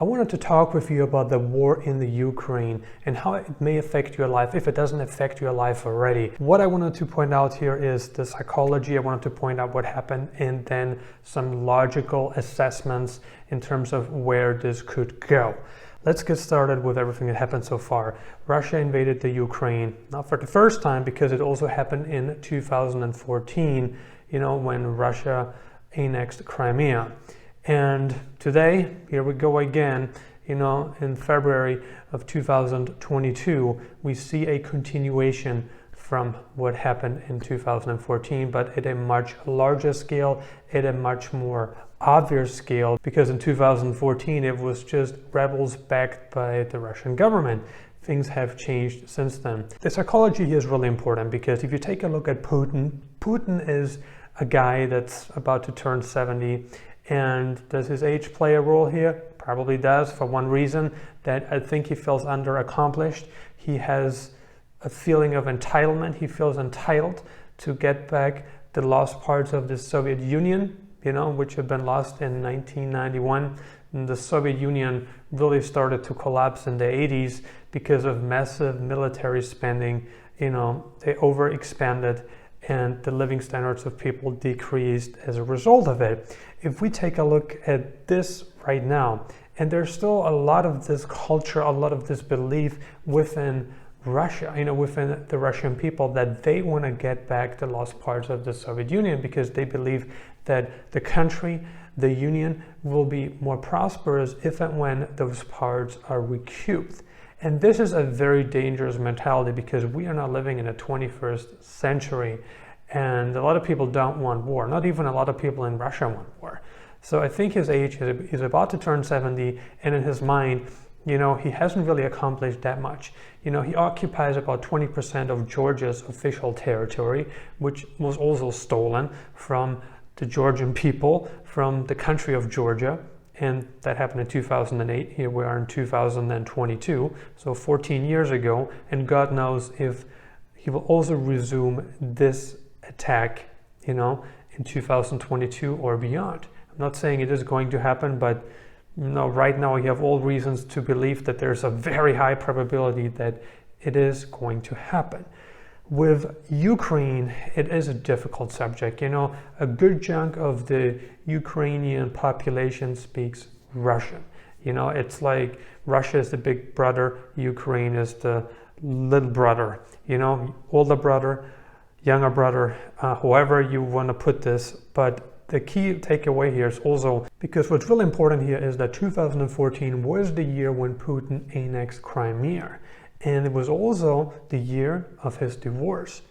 I wanted to talk with you about the war in the Ukraine and how it may affect your life if it doesn't affect your life already. What I wanted to point out here is the psychology. I wanted to point out what happened and then some logical assessments in terms of where this could go. Let's get started with everything that happened so far. Russia invaded the Ukraine, not for the first time, because it also happened in 2014, when Russia annexed Crimea. And today, here we go again, in February of 2022, we see a continuation from what happened in 2014, but at a much larger scale, at a much more obvious scale, because in 2014 it was just rebels backed by the Russian government. Things have changed since then. The psychology here is really important because if you take a look at Putin is a guy that's about to turn 70. And does his age play a role here? Probably does, for one reason, that I think he feels underaccomplished. He has a feeling of entitlement. He feels entitled to get back the lost parts of the Soviet Union, which had been lost in 1991. And the Soviet Union really started to collapse in the 80s because of massive military spending. They overexpanded and the living standards of people decreased as a result of it. If we take a look at this right now, and there's still a lot of this culture, a lot of this belief within Russia, within the Russian people, that they want to get back the lost parts of the Soviet Union because they believe that the country, the Union, will be more prosperous if and when those parts are recouped. And this is a very dangerous mentality because we are now living in the 21st century and a lot of people don't want war. Not even a lot of people in Russia want war. So I think his age, he's about to turn 70, and in his mind, he hasn't really accomplished that much. He occupies about 20% of Georgia's official territory, which was also stolen from the Georgian people, from the country of Georgia. And that happened in 2008. Here we are in 2022, so 14 years ago. And God knows if he will also resume this attack, in 2022 or beyond. I'm not saying it is going to happen, but right now we have all reasons to believe that there's a very high probability that it is going to happen. With Ukraine, it is a difficult subject. A good chunk of the Ukrainian population speaks Russian. It's like Russia is the big brother, Ukraine is the little brother, older brother, younger brother, however you want to put this. But the key takeaway here is also, because what's really important here is that 2014 was the year when Putin annexed Crimea. And it was also the year of his divorce.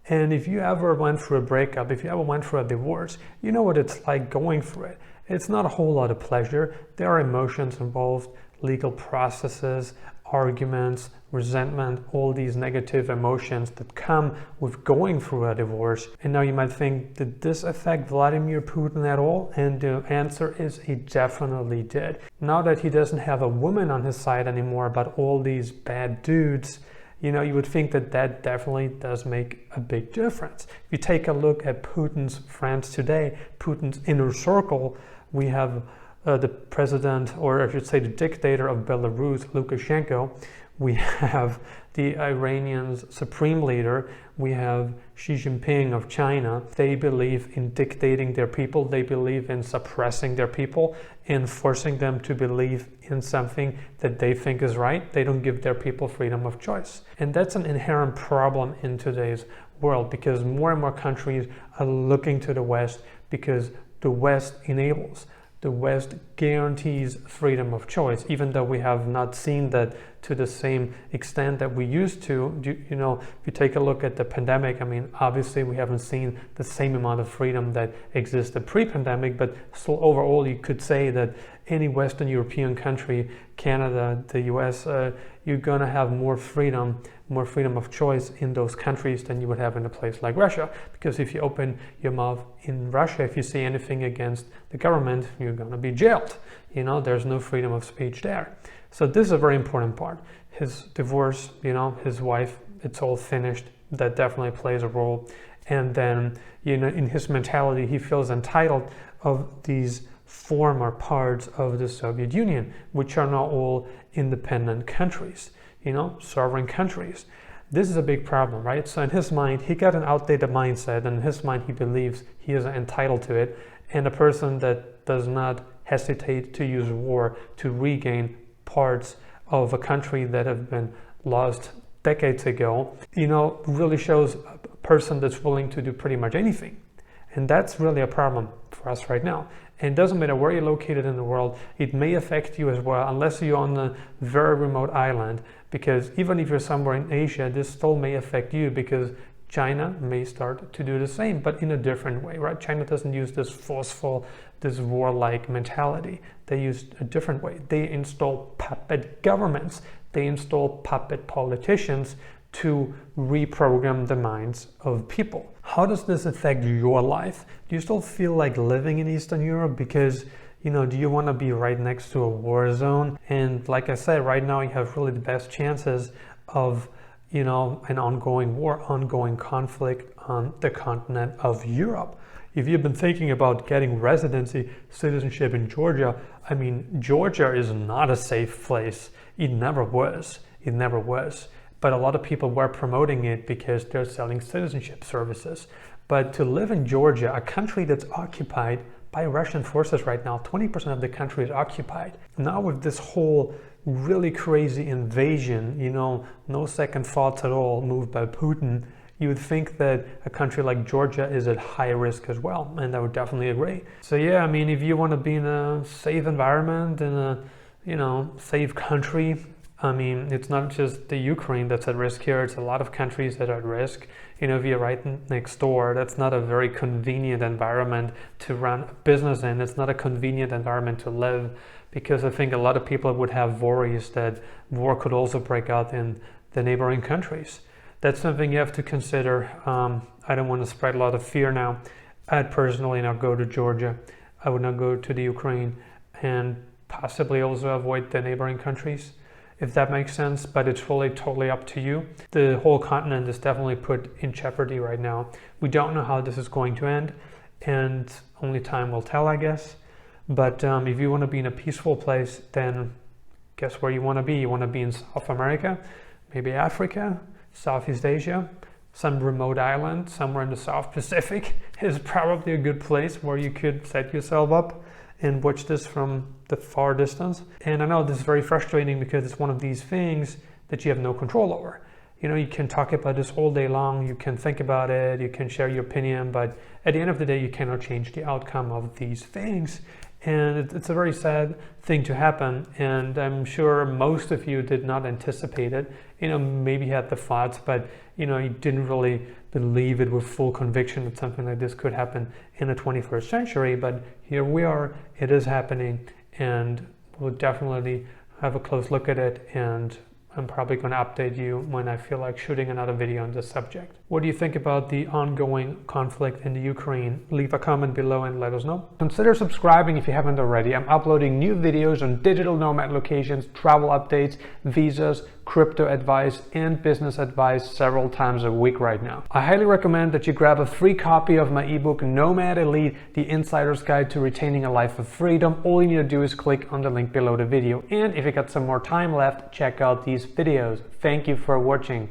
And if you ever went through a breakup, if you ever went through a divorce, you know what it's like going through it. It's not a whole lot of pleasure. There are emotions involved, legal processes, arguments, resentment, all these negative emotions that come with going through a divorce. And now you might think, did this affect Vladimir Putin at all? And the answer is he definitely did. Now that he doesn't have a woman on his side anymore, but all these bad dudes, you would think that that definitely does make a big difference. If you take a look at Putin's friends today, Putin's inner circle, we have the president, or I should say the dictator of Belarus, Lukashenko. We have the Iranian's supreme leader. We have Xi Jinping of China. They believe in dictating their people. They believe in suppressing their people and forcing them to believe in something that they think is right. They don't give their people freedom of choice. And that's an inherent problem in today's world because more and more countries are looking to the West because the West enables. The West guarantees freedom of choice, even though we have not seen that to the same extent that we used to. If you take a look at the pandemic, obviously we haven't seen the same amount of freedom that existed pre-pandemic, but still overall you could say that any Western European country, Canada, the US, you're going to have more freedom of choice in those countries than you would have in a place like Russia. Because if you open your mouth in Russia, if you say anything against the government, you're going to be jailed. There's no freedom of speech there. So this is a very important part. His divorce, his wife, it's all finished. That definitely plays a role. And then, in his mentality, he feels entitled of these former parts of the Soviet Union, which are now all independent countries, sovereign countries. This is a big problem, right? So in his mind, he got an outdated mindset, and in his mind, he believes he is entitled to it. And a person that does not hesitate to use war to regain parts of a country that have been lost decades ago, really shows a person that's willing to do pretty much anything. And that's really a problem for us right now. And it doesn't matter where you're located in the world, it may affect you as well, unless you're on a very remote island, because even if you're somewhere in Asia, this still may affect you, because China may start to do the same, but in a different way, right? China doesn't use this forceful, this warlike mentality. They use a different way. They install puppet governments. They install puppet politicians to reprogram the minds of people. How does this affect your life? Do you still feel like living in Eastern Europe? Because, do you want to be right next to a war zone? And like I said, right now you have really the best chances of, an ongoing war, ongoing conflict on the continent of Europe. If you've been thinking about getting residency, citizenship in Georgia, Georgia is not a safe place. It never was. It never was. But a lot of people were promoting it because they're selling citizenship services. But to live in Georgia, a country that's occupied by Russian forces right now, 20% of the country is occupied. Now with this whole really crazy invasion, no second thoughts at all moved by Putin, you would think that a country like Georgia is at high risk as well. And I would definitely agree. So yeah, if you want to be in a safe environment, in a, safe country, it's not just the Ukraine that's at risk here. It's a lot of countries that are at risk. If you're right next door, that's not a very convenient environment to run a business in. It's not a convenient environment to live, because I think a lot of people would have worries that war could also break out in the neighboring countries. That's something you have to consider. I don't want to spread a lot of fear now. I'd personally not go to Georgia. I would not go to the Ukraine, and possibly also avoid the neighboring countries, if that makes sense, but it's really totally up to you. The whole continent is definitely put in jeopardy right now. We don't know how this is going to end, and only time will tell, I guess. But if you want to be in a peaceful place, then guess where you want to be? You want to be in South America, maybe Africa, Southeast Asia, some remote island somewhere in the South Pacific is probably a good place where you could set yourself up and watch this from the far distance. And I know this is very frustrating, because it's one of these things that you have no control over. You can talk about this all day long, you can think about it, you can share your opinion, but at the end of the day, you cannot change the outcome of these things. And it's a very sad thing to happen. And I'm sure most of you did not anticipate it. Maybe had the thoughts, but you didn't really believe it with full conviction that something like this could happen in the 21st century. But here we are, it is happening, and we'll definitely have a close look at it. And I'm probably going to update you when I feel like shooting another video on this subject. What do you think about the ongoing conflict in the Ukraine? Leave a comment below and let us know. Consider subscribing if you haven't already. I'm uploading new videos on digital nomad locations, travel updates, visas, crypto advice, and business advice several times a week right now. I highly recommend that you grab a free copy of my ebook, Nomad Elite, the Insider's Guide to Retaining a Life of Freedom. All you need to do is click on the link below the video. And if you got some more time left, check out these videos. Thank you for watching.